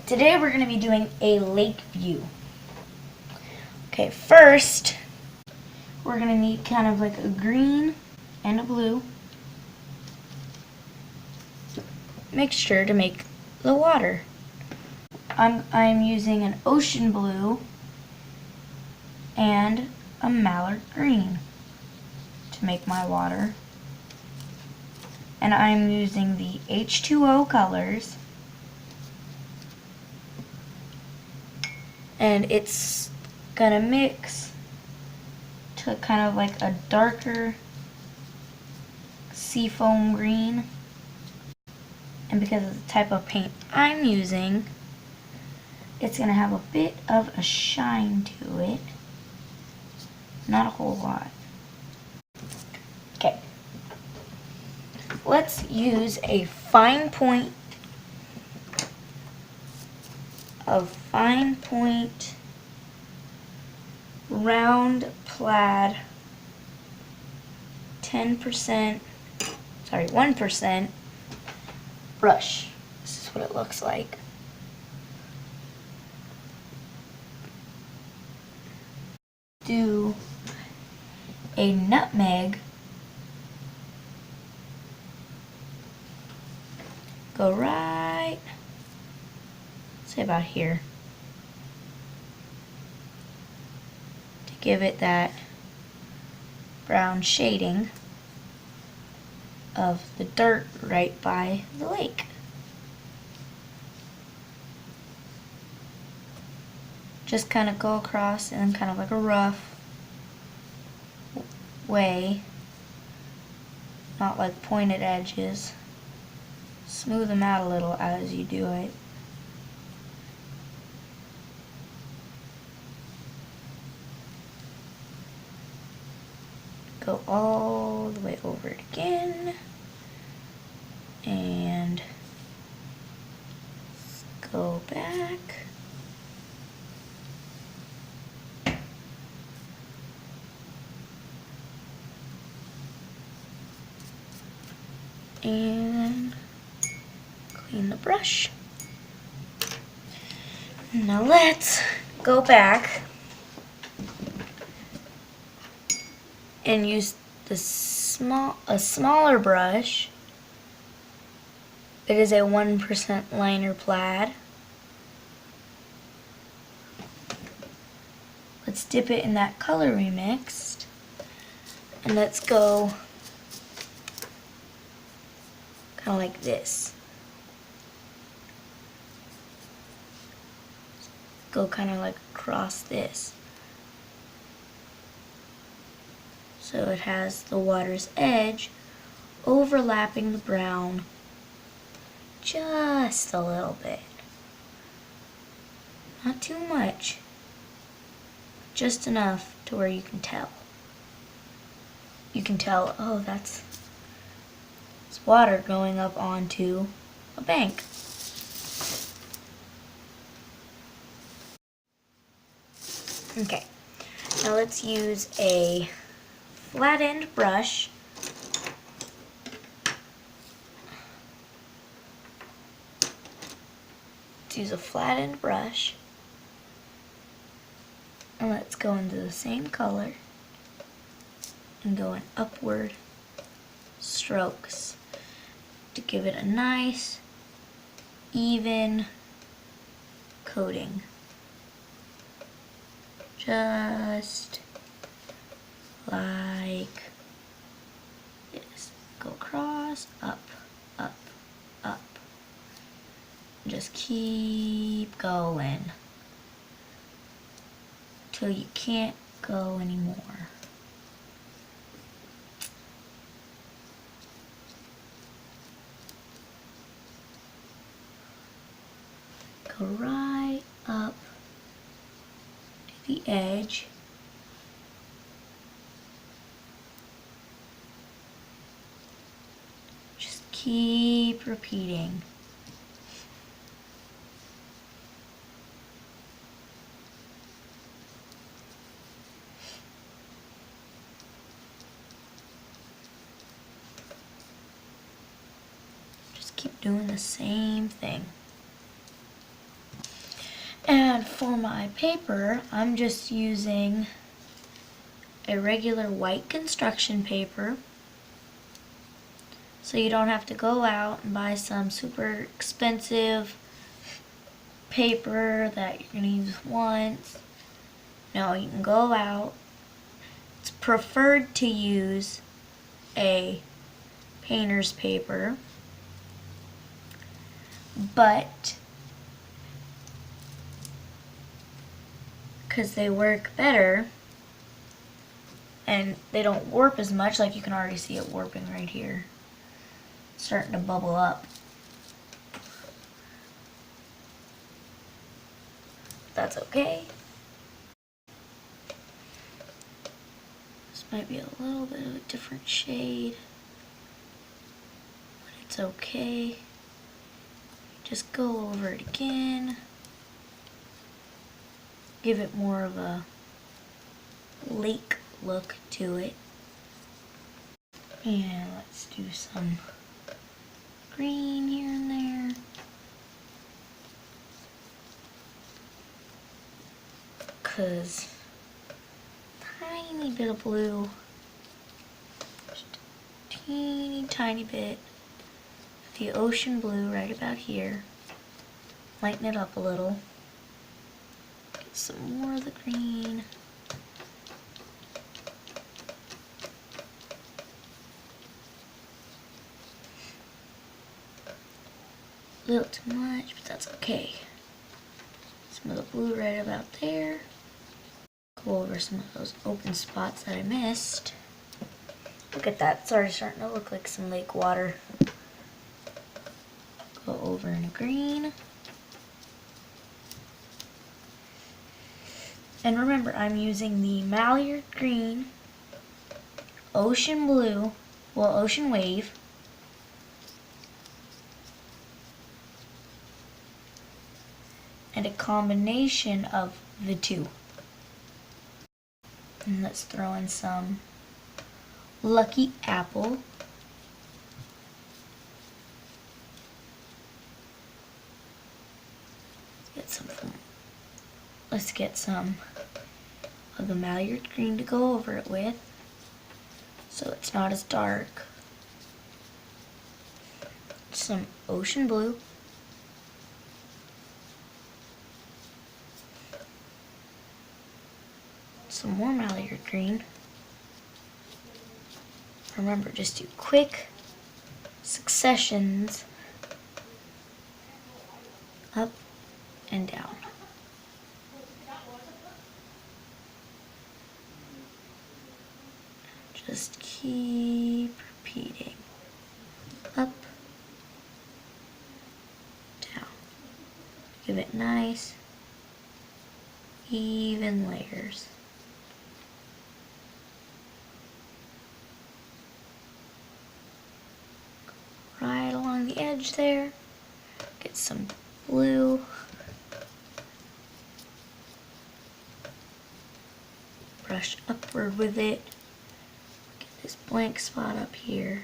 Today we're going to be doing a lake view. Okay, first we're going to need kind of like a green and a blue mixture to make the water. I'm using an ocean blue and a mallard green to make my water. And I'm using the H2O colors. And it's gonna mix to kind of like a darker seafoam green. And because of the type of paint I'm using, it's gonna have a bit of a shine to it. Not a whole lot. Okay. Let's use a fine point round plaid 1% brush. This is what it looks like. Do a nutmeg. Go right, say about here, to give it that brown shading of the dirt right by the lake. Just kind of go across in kind of like a rough way, not like pointed edges. Smooth them out a little as you do it. Go all the way over it again. And go back. And clean the brush. Now let's go back and use a smaller brush. It is a 1% liner plaid. Let's dip it in that color we mixed. And let's go kind of like this. Go kind of like across this. So it has the water's edge overlapping the brown just a little bit. Not too much. Just enough to where you can tell. You can tell, oh, that's water going up onto a bank. Okay, now let's use a flat end brush and let's go into the same color and go in upward strokes to give it a nice even coating. Just like this. Go across, up, up, up. Just keep going till you can't go anymore. Go right up to the edge. Just keep repeating. Just keep doing the same thing. For my paper, I'm just using a regular white construction paper, so you don't have to go out and buy some super expensive paper that you're going to use once. No, you can go out. It's preferred to use a painter's paper, but because they work better and they don't warp as much, like you can already see it warping right here. It's starting to bubble up. That's okay. This might be a little bit of a different shade, but it's okay. Just go over it again. Give it more of a lake look to it. And let's do some green here and there. Cause tiny bit of blue, just a teeny tiny bit of the ocean blue right about here. Lighten it up a little. Get some more of the green. A little too much, but that's okay. Some of the blue right about there. Go over some of those open spots that I missed. Look at that, it's already starting to look like some lake water. Go over in a green. And remember, I'm using the Mallard Green, Ocean Blue, well, Ocean Wave, and a combination of the two. And let's throw in some Lucky Apple. Let's get some of the Mallard Green to go over it with, so it's not as dark. Some Ocean Blue. Some more Mallard Green. Remember, just do quick successions up and down. Just keep repeating. Up, down. Give it nice, even layers. Right along the edge there. Get some blue. Brush upward with it. Get this blank spot up here.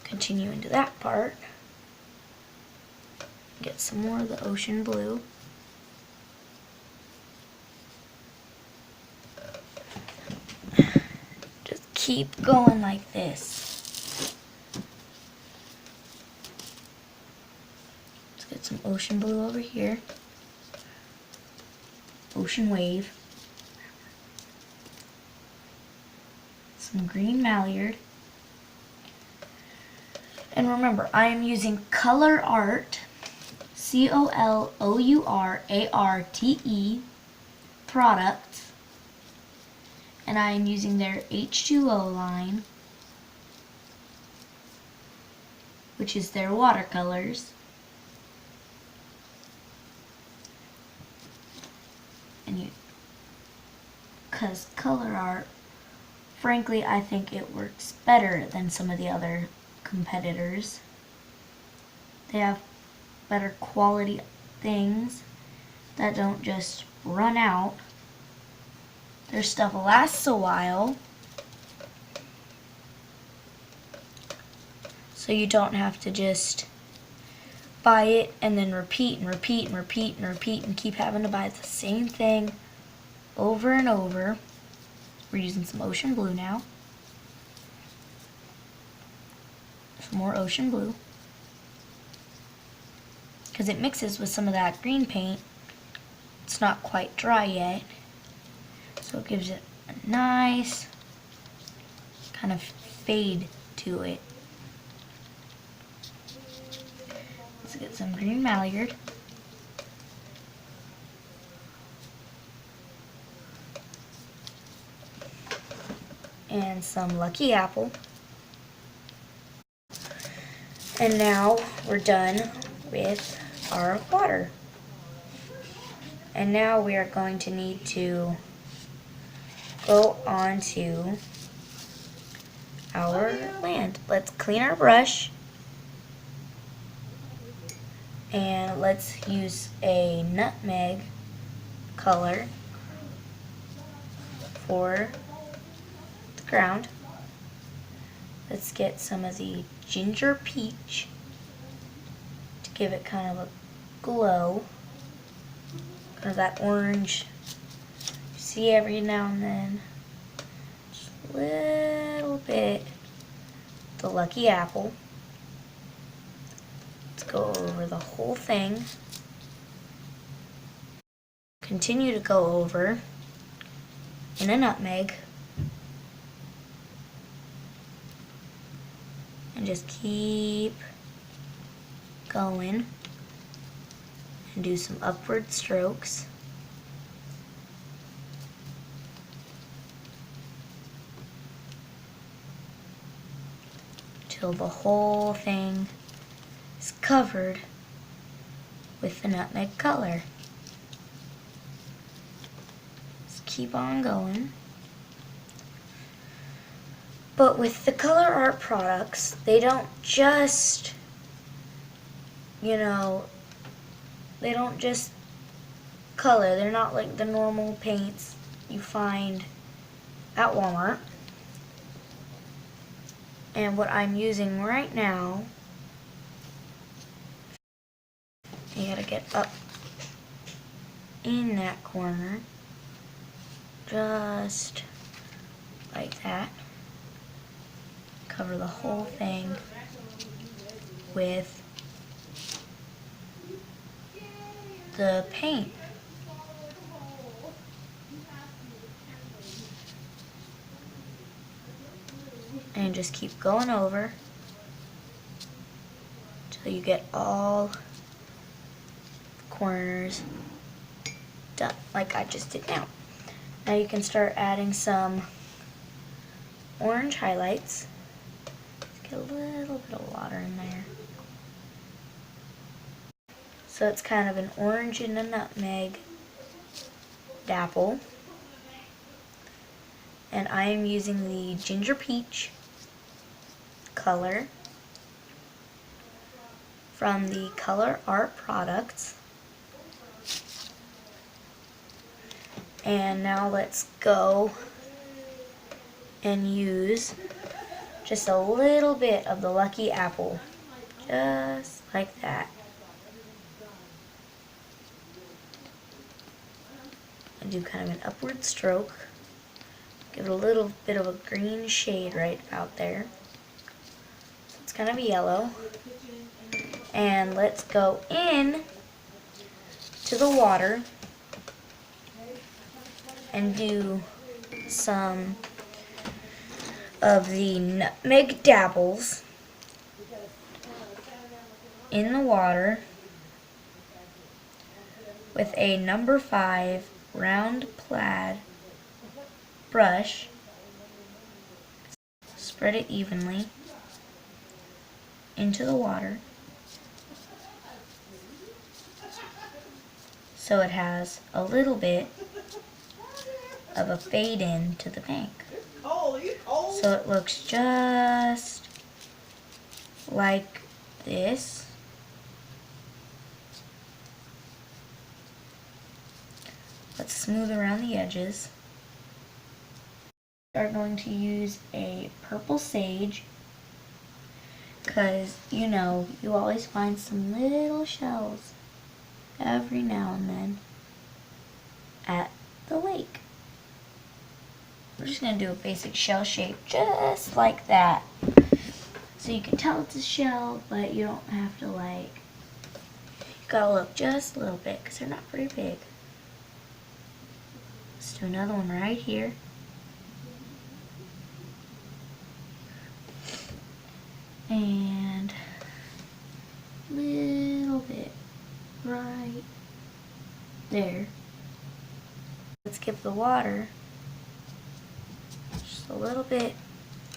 Continue into that part. Get some more of the Ocean Blue. Just keep going like this. Let's get some Ocean Blue over here. Ocean Wave. Some green Mallard. And remember, I am using Color Arte, COLOURARTE products, and I am using their H2O line, which is their watercolors. And because Color Arte, frankly, I think it works better than some of the other competitors. They have better quality things that don't just run out. Their stuff lasts a while. so you don't have to just buy it and then repeat and repeat and repeat and repeat and keep having to buy the same thing over and over. We're using some ocean blue now. Some more ocean blue. Because it mixes with some of that green paint. It's not quite dry yet. So it gives it a nice kind of fade to it. Let's get some green mallard. And some lucky apple. And now we're done with our water. And now we are going to need to go on to our land. Let's clean our brush. And let's use a nutmeg color for the ground. Let's get some of the ginger peach to give it kind of a glow. Kind of that orange you see every now and then. Just a little bit. The lucky apple. Let's go over the whole thing. Continue to go over in a nutmeg. And just keep going and do some upward strokes. Till the whole thing is covered with the nutmeg color. Just keep on going. But with the color art products, they don't just, they don't just color. They're not like the normal paints you find at Walmart. And what I'm using right now, you gotta get up in that corner, just like that. Cover the whole thing with the paint. And just keep going over until you get all the corners done, like I just did now. Now you can start adding some orange highlights. Get a little bit of water in there. So it's kind of an orange and a nutmeg dapple. And I am using the ginger peach color from the Color Art Products. And now let's go and use just a little bit of the lucky apple, just like that. And do kind of an upward stroke. Give it a little bit of a green shade right about there. So it's kind of yellow. And let's go in to the water and do some of the nutmeg dabbles in the water with a number 5 round plaid brush. Spread it evenly into the water so it has a little bit of a fade in to the pink. So it looks just like this. Let's smooth around the edges. We are going to use a purple sage Because, you know, you always find some little shells every now and then at the lake. We're just going to do a basic shell shape just like that. So you can tell it's a shell, but you don't have to you gotta look just a little bit because they're not very big. Let's do another one right here. And a little bit right there. Let's give the water just a little bit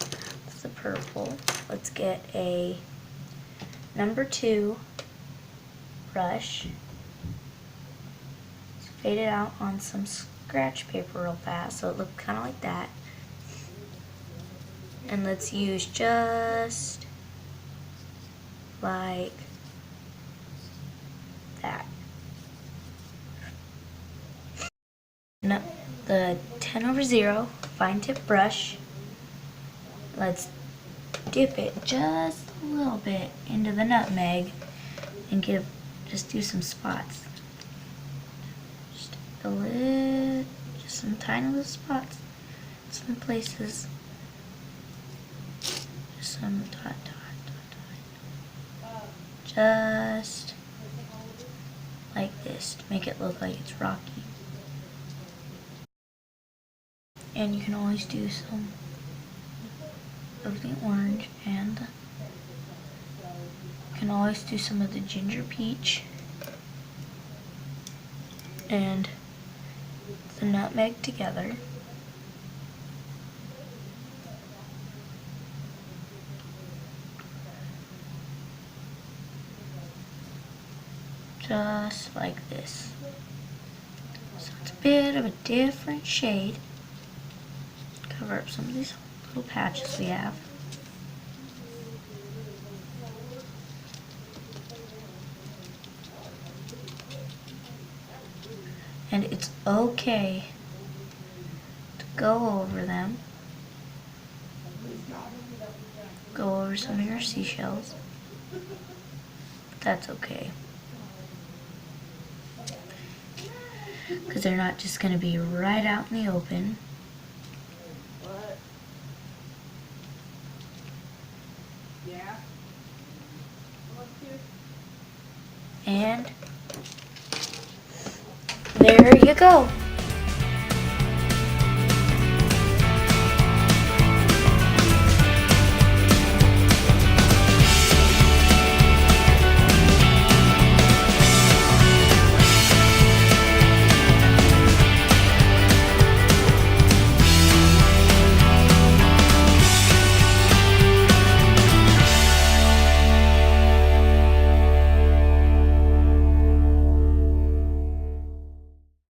of the purple. Let's get a number 2 brush. Let's fade it out on some scratch paper real fast so it looks kind of like that. And let's use just like that. No, the 10/0 fine tip brush. Let's dip it just a little bit into the nutmeg and just do some spots. Just some tiny little spots. Some places. Just some dot. Just like this to make it look like it's rocky. And you can always do some of the orange, and you can always do some of the ginger peach and the nutmeg together. Just like this. So it's a bit of a different shade. Cover up some of these little patches we have. And it's okay to go over them. Go over some of your seashells. But that's okay. Because they're not just going to be right out in the open. And there you go.